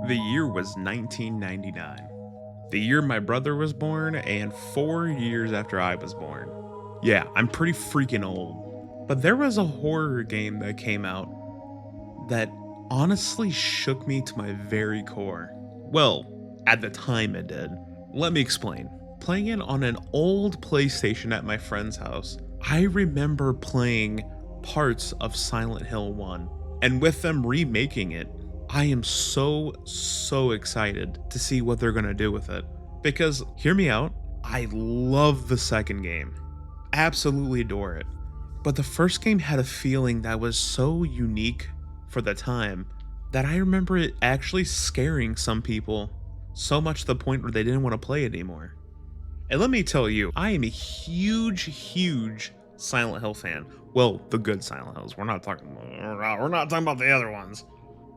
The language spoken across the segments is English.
The year was 1999. The year my brother was born, and 4 years after I was born. Yeah, I'm pretty freaking old. But there was a horror game that came out that honestly shook me to my very core. Well, at the time it did. Let me explain. Playing it on an old PlayStation at my friend's house, I remember playing parts of Silent Hill 1. And with them remaking it, I am so excited to see what they're gonna do with it. Because, hear me out, I love the second game. Absolutely adore it. But the first game had a feeling that was so unique for the time that I remember it actually scaring some people so much to the point where they didn't want to play it anymore. And let me tell you, I am a huge Silent Hill fan. Well, the good Silent Hills. We're not talking about the other ones.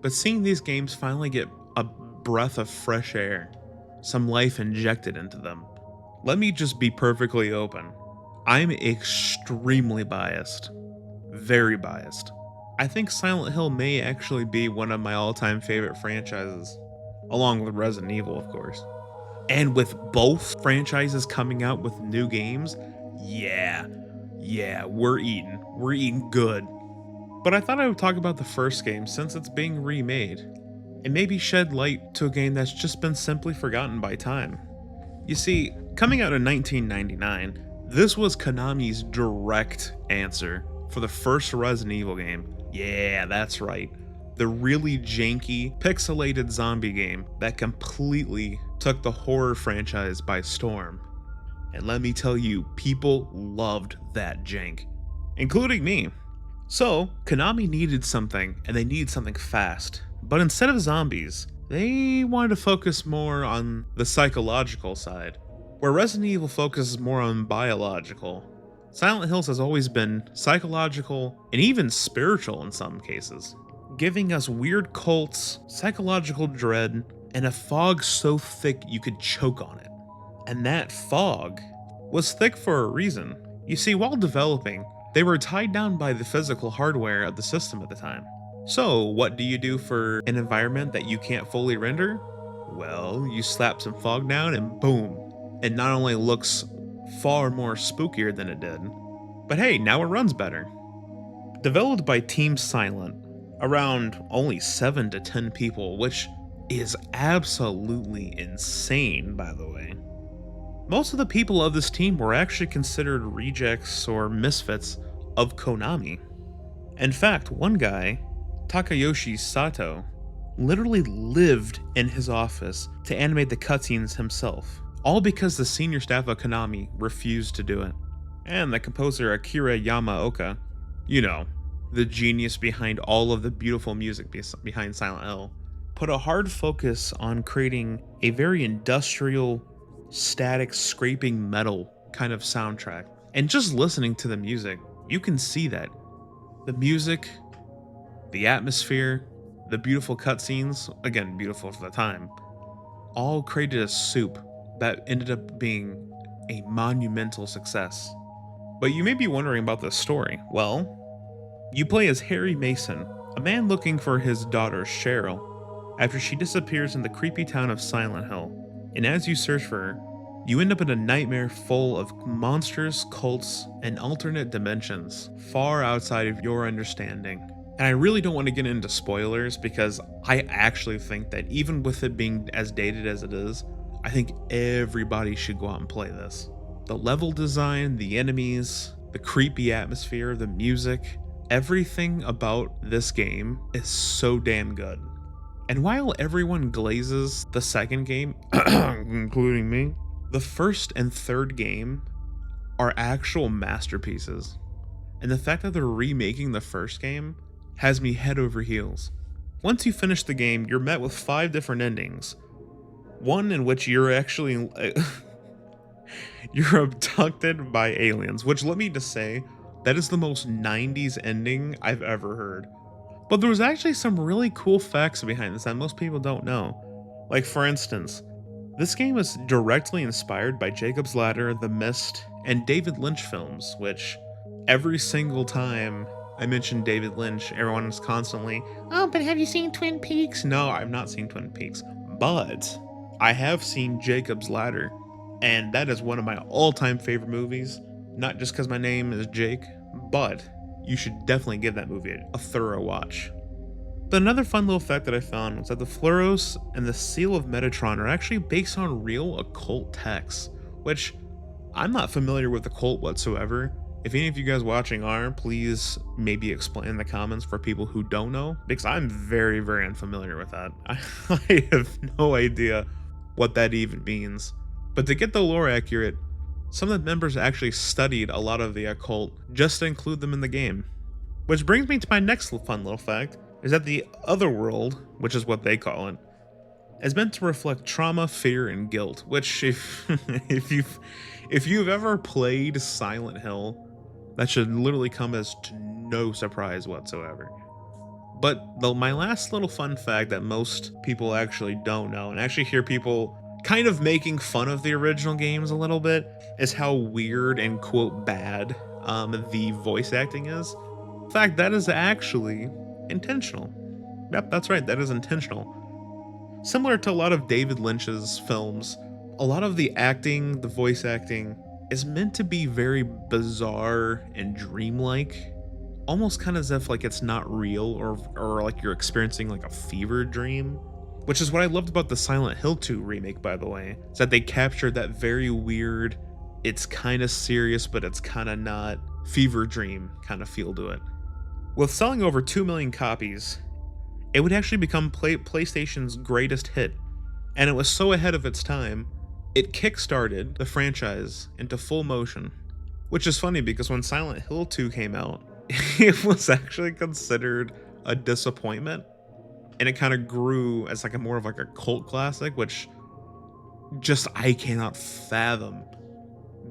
But seeing these games finally get a breath of fresh air, some life injected into them. Let me just be perfectly open. I'm extremely biased. Very biased. I think Silent Hill may actually be one of my all-time favorite franchises, along with Resident Evil, of course. And with both franchises coming out with new games, yeah, we're eating. We're eating good. But I thought I would talk about the first game since it's being remade, and maybe shed light to a game that's just been simply forgotten by time. You see, coming out in 1999, this was Konami's direct answer for the first Resident Evil game. Yeah, that's right. The really janky, pixelated zombie game that completely took the horror franchise by storm. And let me tell you, people loved that jank, including me. So, Konami needed something, and they needed something fast. But instead of zombies, they wanted to focus more on the psychological side, where Resident Evil focuses more on biological. Silent Hills has always been psychological and even spiritual in some cases, giving us weird cults, psychological dread, and a fog so thick you could choke on it. And that fog was thick for a reason. You see, while developing, they were tied down by the physical hardware of the system at the time. So, what do you do for an environment that you can't fully render? Well, you slap some fog down and boom. It not only looks far more spookier than it did, but hey, now it runs better. Developed by Team Silent, around only 7 to 10 people, which is absolutely insane, by the way. Most of the people of this team were actually considered rejects or misfits of Konami. In fact, one guy, Takayoshi Sato, literally lived in his office to animate the cutscenes himself, all because the senior staff of Konami refused to do it. And the composer Akira Yamaoka, you know, the genius behind all of the beautiful music behind Silent Hill, put a hard focus on creating a very industrial, static, scraping metal kind of soundtrack. And just listening to the music, you can see that. The music, the atmosphere, the beautiful cutscenes, again, beautiful for the time, all created a soup that ended up being a monumental success. But you may be wondering about this story. Well, you play as Harry Mason, a man looking for his daughter Cheryl after she disappears in the creepy town of Silent Hill. And as you search for her, you end up in a nightmare full of monsters, cults, and alternate dimensions far outside of your understanding. And I really don't want to get into spoilers because I actually think that even with it being as dated as it is, I think everybody should go out and play this. The level design, the enemies, the creepy atmosphere, the music, everything about this game is so damn good. And while everyone glazes the second game, including me, the first and third game are actual masterpieces. And the fact that they're remaking the first game has me head over heels. Once you finish the game, you're met with 5 different endings. One in which you're actually you're abducted by aliens, which let me just say, that is the most 90s ending I've ever heard. But there was actually some really cool facts behind this that most people don't know. Like for instance, this game was directly inspired by Jacob's Ladder, The Mist, and David Lynch films, which every single time I mentioned David Lynch. Everyone is constantly, oh, but have you seen Twin Peaks? No, I've not seen Twin Peaks, but I have seen Jacob's Ladder, and that is one of my all-time favorite movies. Not just because my name is Jake, but you should definitely give that movie a thorough watch. But another fun little fact that I found was that the Fluoros and the Seal of Metatron are actually based on real occult texts, which I'm not familiar with occult whatsoever. If any of you guys watching are, please maybe explain in the comments for people who don't know, because I'm very, very unfamiliar with that. I have no idea what that even means. But to get the lore accurate, some of the members actually studied a lot of the occult just to include them in the game. Which brings me to my next fun little fact, is that the other world, which is what they call it, is meant to reflect trauma, fear, and guilt. Which, if if you've ever played Silent Hill, that should literally come as to no surprise whatsoever. But my last little fun fact that most people actually don't know, and actually hear people kind of making fun of the original games a little bit, is how weird and quote bad the voice acting is. In fact, that is actually intentional. Yep, that's right, that is intentional. Similar to a lot of David Lynch's films, a lot of the acting, the voice acting, is meant to be very bizarre and dreamlike, almost kind of as if like it's not real or like you're experiencing like a fever dream. Which is what I loved about the Silent Hill 2 remake, by the way, is that they captured that very weird, it's kind of serious but it's kind of not, fever dream kind of feel to it. With selling over 2 million copies, it would actually become PlayStation's greatest hit, and it was so ahead of its time, it kickstarted the franchise into full motion. Which is funny because when Silent Hill 2 came out, it was actually considered a disappointment, and it kind of grew as like a more of like a cult classic, which just I cannot fathom.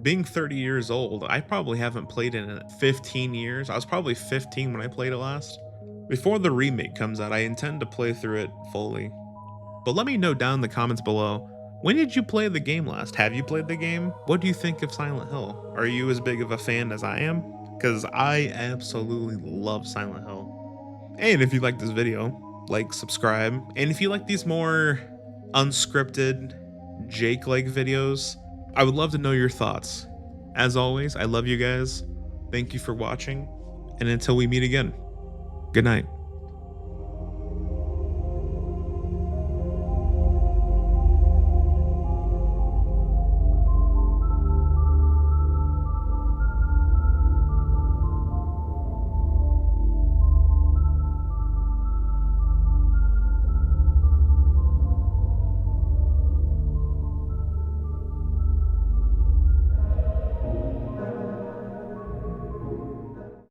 Being 30 years old, I probably haven't played it in 15 years. I was probably 15 when I played it last. Before the remake comes out, I intend to play through it fully. But let me know down in the comments below, when did you play the game last? Have you played the game? What do you think of Silent Hill? Are you as big of a fan as I am? Because I absolutely love Silent Hill. And if you like this video, like, subscribe. And if you like these more unscripted, Jake-like videos, I would love to know your thoughts. As always, I love you guys. Thank you for watching. And until we meet again, good night.